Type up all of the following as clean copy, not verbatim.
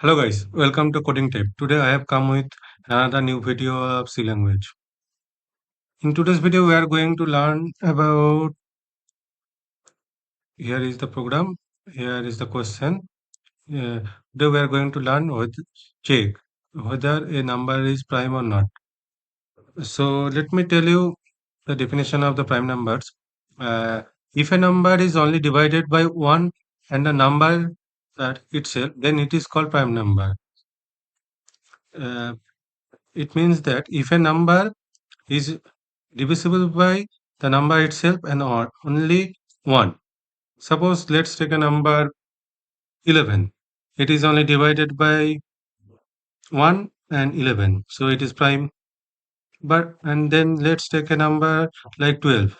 Hello guys, welcome to Coding Tape. Today I have come with another new video of C language. In today's video we are going to learn about, here is the program, here is the question. Today we are going to learn check whether a number is prime or not. So let me tell you the definition of the prime numbers. Uh, if a number is only divided by 1 and the number that itself, then it is called prime number. Uh, it means that if a number is divisible by the number itself and or only one. Suppose let's take a number 11. It is only divided by 1 and 11. So it is prime. But and then let's take a number like 12.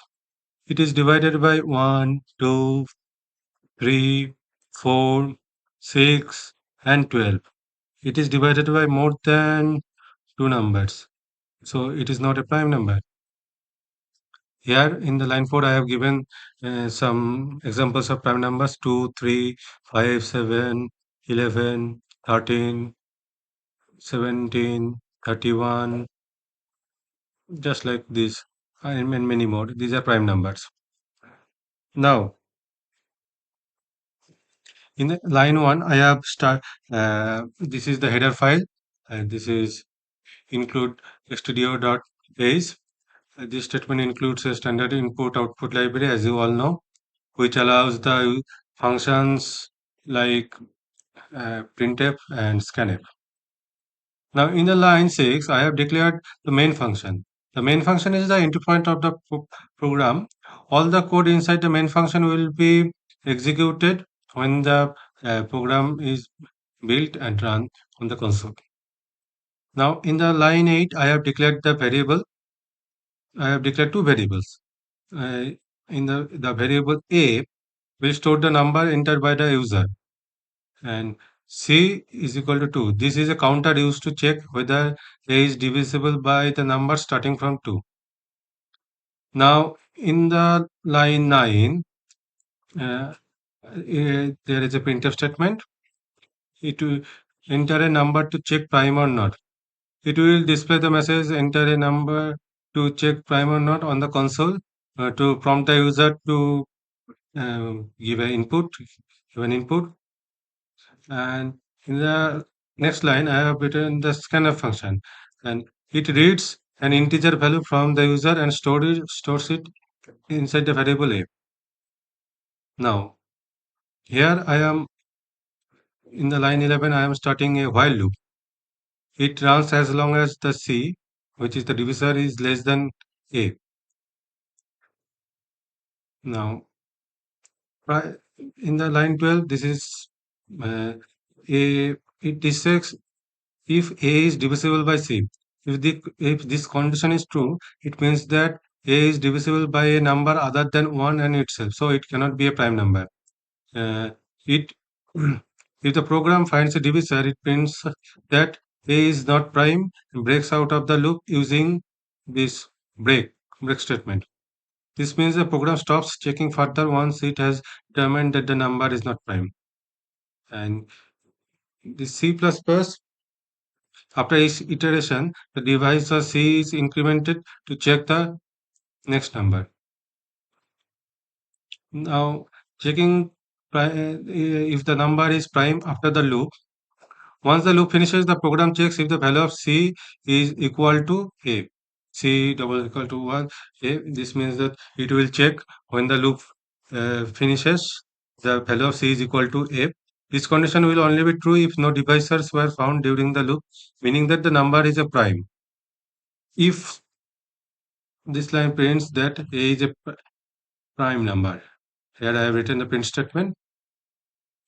It is divided by 1, 2, 3, 4, 6 and 12. It is divided by more than two numbers. So it is not a prime number. Here in the line 4, I have given some examples of prime numbers 2, 3, 5, 7, 11, 13, 17, 31, just like this, and many more. These are prime numbers. Now, in the line 1, I have this is the header file, and this is include studio.base. This statement includes a standard input output library, as you all know, which allows the functions like printf and scanf. Now in the line 6, I have declared the main function. The main function is the entry point of the program. All the code inside the main function will be executed when the program is built and run on the console. Now in the line 8, I have declared the variable. I have declared two variables. In the variable a will store the number entered by the user, and c is equal to 2. This is a counter used to check whether a is divisible by the number starting from 2. Now in the line 9, there is a printf statement. It will enter a number to check prime or not. It will display the message enter a number to check prime or not on the console to prompt the user to give an input. And in the next line, I have written the scanf function, and it reads an integer value from the user and stores it inside the variable a. Now, here I am in the line 11, I am starting a while loop. It runs as long as the c, which is the divisor, is less than a. Now, in the line 12, this is uh, a. It checks if a is divisible by c. If this condition is true, it means that a is divisible by a number other than 1 and itself, so it cannot be a prime number. It If the program finds a divisor, it means that a is not prime and breaks out of the loop using this break statement. This means the program stops checking further once it has determined that the number is not prime. And the C++, after each iteration, the device or C is incremented to check the next number. Now, checking if the number is prime after the loop. Once the loop finishes, the program checks if the value of C is equal to A. C double equal to 1. A. This means that it will check when the loop finishes, the value of C is equal to A. This condition will only be true if no divisors were found during the loop, meaning that the number is a prime. If this line prints that A is a prime number, here I have written the print statement.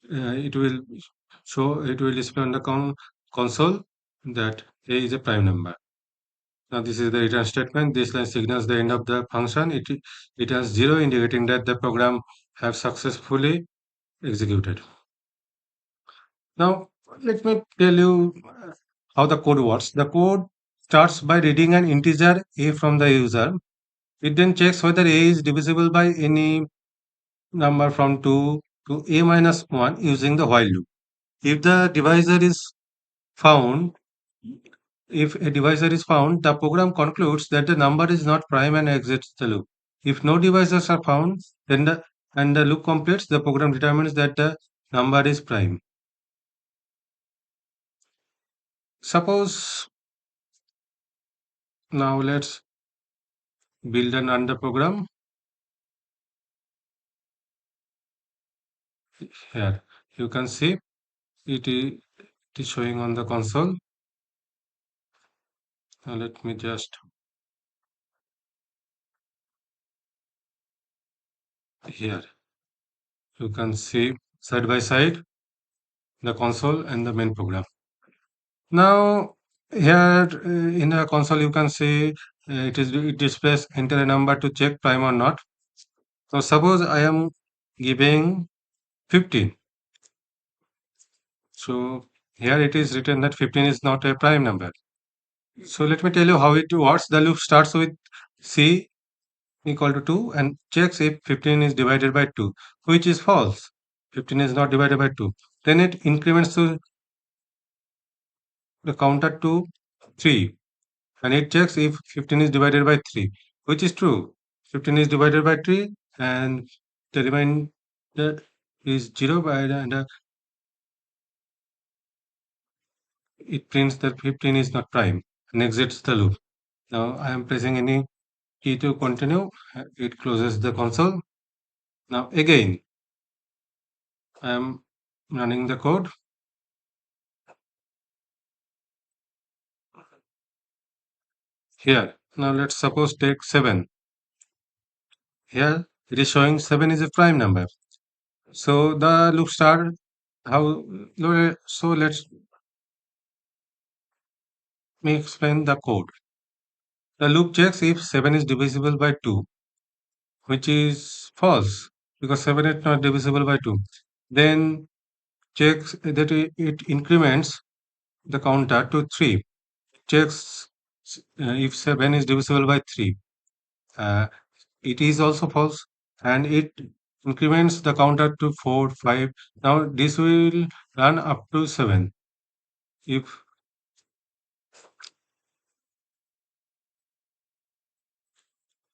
It will display on the console that A is a prime number. Now this is the return statement. This line signals the end of the function. It returns 0, indicating that the program have successfully executed. Now let me tell you how the code works. The code starts by reading an integer a from the user. It then checks whether a is divisible by any number from 2 to a minus 1 using the while loop. If the divisor is found, if a divisor is found, the program concludes that the number is not prime and exits the loop. If no divisors are found, then the loop completes, the program determines that the number is prime. Suppose now let's build an under program here. You can see it is showing on the console. Now let me just here. You can see side by side the console and the main program. Now here in the console you can see it displays enter a number to check prime or not. So suppose I am giving 15. So here it is written that 15 is not a prime number. So let me tell you how it works. The loop starts with C equal to 2 and checks if 15 is divided by 2, which is false. 15 is not divided by 2. Then it increments to the counter to 3 and it checks if 15 is divided by 3, which is true. 15 is divided by 3 and the remainder is 0 by and it prints that 15 is not prime and exits the loop. Now I am pressing any key to continue. It closes the console. Now again I am running the code. Here now let's suppose take 7. Here it is showing 7 is a prime number. So the loop start how so let's me explain the code. The loop checks if 7 is divisible by 2, which is false because 7 is not divisible by 2. Then checks that it increments the counter to 3. Checks if 7 is divisible by 3. Uh, it is also false and it increments the counter to 4, 5. Now this will run up to 7. If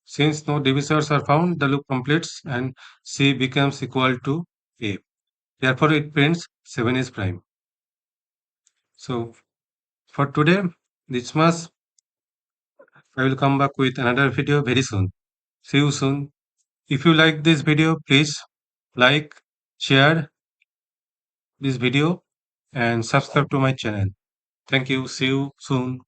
since no divisors are found, the loop completes and C becomes equal to A. Therefore, it prints 7 is prime. So, for today, this much. I will come back with another video very soon. See you soon. If you like this video, please like, share this video, and subscribe to my channel. Thank you. See you soon.